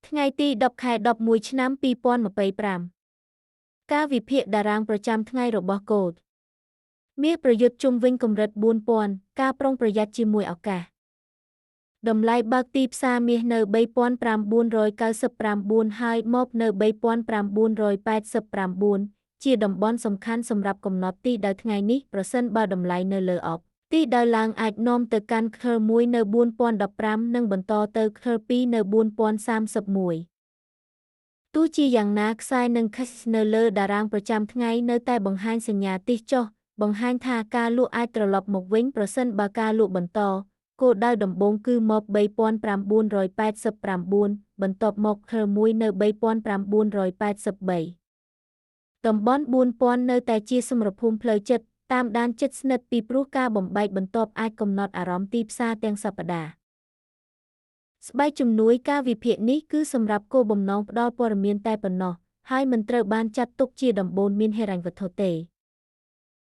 ថ្ងៃទី10 ខែ 11 ឆ្នាំ 2025 ការវិភាគតារាងប្រចាំថ្ងៃរបស់កូដមាសប្រយុទ្ធជុំវិញកម្រិត 4000 ការប្រុងប្រយ័ត្នជាមួយឱកាសតម្លៃបើកទីផ្សារមាសនៅ 3999 ហើយមកនៅ 3989 ជាតំបន់សំខាន់សម្រាប់កំណត់ទិសដៅថ្ងៃនេះប្រសិនបើតម្លៃនៅលើអុកទិសដៅឡើងអាចនាំទៅកាន់ខ1នៅ 4015 និងបន្តទៅខ2នៅ 4031 ទោះជាយ៉ាងណាខ្សែនិងខិសនៅលើតារាងប្រចាំថ្ងៃនៅតែបង្ហាញសញ្ញាទិសចុះបង្ហាញថាការលក់អាចត្រឡប់មកវិញប្រសិនបើការលក់បន្តគោលដៅដំបូងគឺមក 3989 បន្ទាប់មកខ1នៅ 3983 តំបន់ 4000 នៅតែជាសមរភូមិផ្លូវចិត្តតាមដានជិតស្និទ្ធពីព្រោះការបំបែកបន្ទាប់អាចកំណត់អារម្មណ៍ទីផ្សារទាំងសប្តាហ៍ស្បែកជំនួយការវិភាគនេះគឺសម្រាប់គោលបំណងផ្ដល់ព័ត៌មានតែប៉ុណ្ណោះហើយមិនត្រូវបានចាត់ទុកជាដំបូន្មានហិរញ្ញវត្ថុទេ